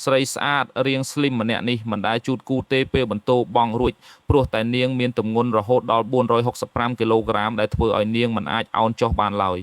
ស្រីស្អាតរៀងស្លីមម្នាក់នេះមិនដែលជូតគូទេពេលបន្ទោបង់រួចព្រោះតែនាងមានទម្ងន់រហូតដល់465គីឡូក្រាមដែលធ្វើឲ្យនាងមិនអាចអោនចុះបានឡើយ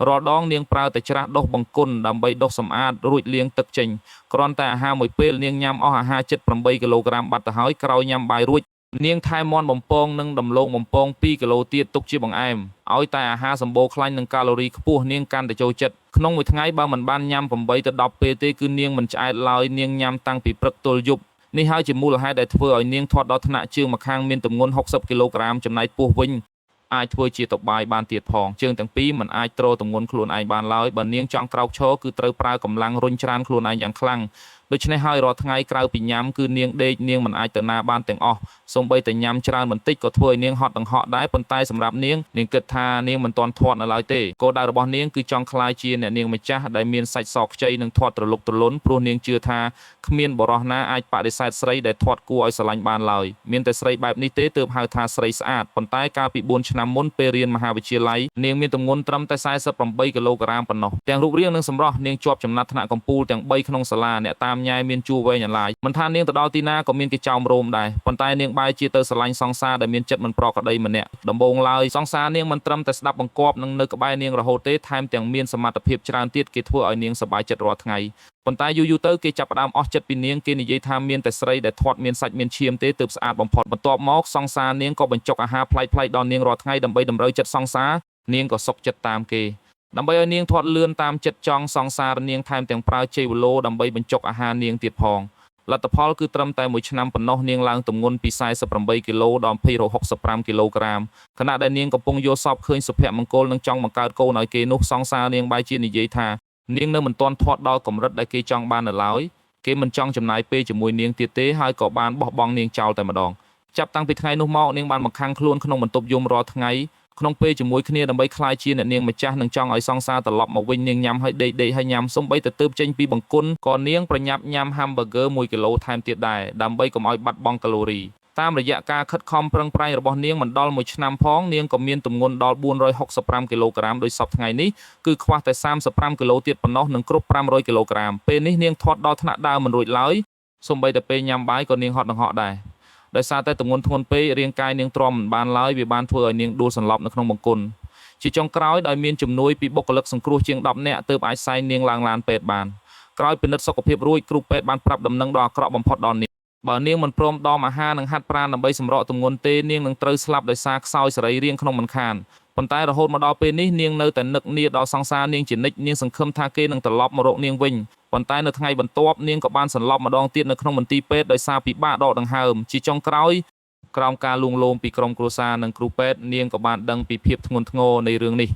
រាល់ដងនាងប្រើតែច្រាសដុសបង្គន់ដើម្បីដុសសម្អាតរួចលាងទឹកចេញគ្រាន់តែអាហារមួយពេលនាងញ៉ាំអស់អាហារជិត8គីឡូក្រាមបាត់ទៅហើយក្រោយញ៉ាំបាយរួចនាងថែមាន់បំពងនិងដំឡូងបំពង2គីឡូទៀតទុកជាបង្អែមឲ្យតែអាហារសម្បូរខ្លាញ់និងកាឡូរីខ្ពស់នាងកាន់តែចូលចិត្តក្នុងមួយថ្ងៃបើមិនបានញ៉ាំ8ទៅ10ពេលទេគឺនាងមិនឆ្អែតឡើយនាងញ៉ាំតាំងពីព្រឹកទល់យប់នេះហើយជាមូលហេតុដែលធ្វើឲ្យនាងធាត់ដល់ថ្នាក់ជើងម្ខាងមានទម្ងន់60គីឡូក្រាមចំណែកពោះវិញអាចធ្វើជាតុបាយបានទៀតផងជើងទាំងពីរមិនអាចទ្រទម្ងន់ខ្លួនឯងបានឡើយបើនាងចង់ក្រោកឈរគឺត្រូវប្រើកម្លាំងរុញច្រានខ្លួនឯងយ៉ាងខ្លាំងដូច្នេះហើយរាល់ថ្ងៃក្រៅពីញ៉ាំគឺនាងដេកនាងមិនអាចទៅណាបានទាំងអស់សូម្បីតែញ៉ាំច្រើនបន្តិចក៏ធ្វើឲ្យនាងហត់ដង្ហក់ដែរប៉ុន្តែសម្រាប់នាងគិតថានាងមិនទាន់ធាត់នៅឡើយទេគោលដៅរបស់នាងគឺចង់ក្លាយជាអ្នកនាងម្ចាស់ដែលមានសាច់សខ្ចីនិងធាត់ត្រលុកត្រលន់ព្រោះនាងជឿថាគ្មានបរិះណាអាចបដិសេធស្រីដែលធាត់គួរឲ្យស្រឡាញ់បានឡើយមានតែស្រីបែបនេះទេទើបហៅថាស្រីស្អាតប៉ុន្តែកាលពី4ឆ្នាំមុនពេលរៀនមហាវិទ្យាល័យនាងមានទម្ងន់ត្រឹមតែ48គីឡូក្រាមប៉ុណ្ណោះទាំងរូបរាងនិងសម្រស់នាងជាប់ចំណាត់ថ្នាក់កំពូលទាំង3ក្នុងសាលាអ្នកតាមញ៉ែមានជួរវែងអាឡាយមិនថានាងទៅដល់ទីណាក៏មានគេចោមរោមដែរប៉ុន្តែនាងបែរជាទៅស្រឡាញ់សង្សារដែលមានចិត្តមិនប្រក្រតីម្នាក់ដំបូងឡើយសង្សារនាងមិនត្រឹមតែស្ដាប់បង្គាប់និងនៅក្បែរនាងរហូតទេថែមទាំងមានសមត្ថភាពច្រើនទៀតគេធ្វើឲ្យនាងសប្បាយចិត្តរាល់ថ្ងៃប៉ុន្តែយូរទៅគេចាប់ផ្ដើមអស់ចិត្តពីនាងគេនិយាយថាមានតែស្រីដែលធាត់មានសាច់មានឈាមទេទើបស្អាតបំផុតបន្ទាប់មកសង្សារនាងក៏បញ្ចុកអាហារប្លែកៗដល់នាងរាល់ថ្ងៃដើម្បីតម្រូវចិត្តសង្សារនាងក៏សុខចិត្តតាមគេដើម្បីឲ្យនាងធាត់លឿនតាមចិត្តចង់សង្សារនាងថែមទាំងប្រើជ័យវឡូដើម្បីបញ្ចុកអាហារនាងទៀតផងលទ្ធផលគឺត្រឹមតែ1ឆ្នាំប៉ុណ្ណោះនាងឡើងទម្ងន់ពី48គីឡូដល់265គីឡូក្រាមខណៈដែលនាងកំពុងយល់សប្តិឃើញសុភមង្គលនិងចង់បង្កើតកូនឲ្យគេនោះសង្សារនាងបែរជានិយាយថានាងនៅមិនទាន់ធាត់ដល់កម្រិតដែលគេចង់បាននៅឡើយគេមិនចង់ចំណាយពេលជាមួយនាងទៀតទេហើយក៏បានបោះបង់នាងចោលតែម្ដងចាប់តាំងពីថ្ងៃនោះមកនាងបានបង្ខាំងខ្លួនក្នុងបន្ទប់យំរាល់ថ្ងៃក្នុងពេលជាមួយគ្នាដើម្បីក្លាយជាអ្នកនាងម្ចាស់និងចង់ឲ្យសង្សារត្រឡប់មកវិញនាងញ៉ាំឲ្យដេកឲ្យញ៉ាំសូម្បីតែទើបចេញពីបង្គន់ក៏នាងប្រញាប់ញ៉ាំ hamburger 1គីឡូថែមទៀតដែរដើម្បីកុំឲ្យបាត់បង់កាឡូរីតាមរយៈការខិតខំប្រឹងប្រែងរបស់នាងមិនដល់1ឆ្នាំផងនាងក៏មានទម្ងន់ដល់465គីឡូក្រាមដោយសពថ្ងៃនេះគឺខ្វះតែ35គីឡូទៀតប៉ុណ្ណោះនឹងគ្រប់500គីឡូក្រាមពេលនេះនាងធាត់ដល់ថ្នាក់ដើមមិនរួចឡើយសូម្បីតែពេលញ៉ាំបាយក៏នាងហត់ដង្ហក់ដែរដោយសារតែទម្ងន់ធ្ងន់ពេករាងកាយនាងទ្រាំមិនបានឡើយវាបានធ្វើឲ្យនាងដួលសន្លប់នៅក្នុងបង្គន់ជាចុងក្រោយដោយមានជំនួយពីបុគ្គលិកសង្គ្រោះជាង10នាក់ទើបអាចសែងនាងឡើងឡានពេទ្យបានក្រោយពិនិត្យសុខភាពរួចគ្រូពេទ្យបានប្រាប់ដំណឹងដ៏អាក្រក់បំផុតដល់នាងបើនាងមិនព្រមដមអាហារនិងហាត់ប្រាណដើម្បីសម្រកទម្ងន់ទេនាងនឹងត្រូវស្លាប់ដោយសារខ្សោយសរីរាង្គក្នុងមិនខានប៉ុន្តែរហូតមកដល់ពេលនេះនាងនៅតែនឹកនាដល់សង្សារនាងជានិច្ចនាងសង្ឃឹមថាគេនឹងត្រឡប់មករកនាងវិញប៉ុន្តែនៅថ្ងៃបន្ទាប់នាងក៏បានសន្លប់ម្ដងទៀតនៅក្នុងមន្ទីរពេទ្យដោយសារពិបាកដកដង្ហើមជាចុងក្រោយក្រោមការលួងលោមពីក្រុមគ្រួសារនិងគ្រូពេទ្យនាងក៏បានដឹងពីភាពធ្ងន់ធ្ងរនៃរឿងនេះ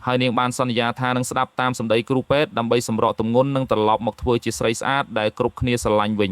ហើយនាងបានសន្យាថានឹងស្ដាប់តាមសម្ដីគ្រូពេទ្យដើម្បីសម្រកទម្ងន់និងត្រឡប់មកធ្វើជាស្រីស្អាតដែលគ្រប់គ្នាស្រឡាញ់វិញ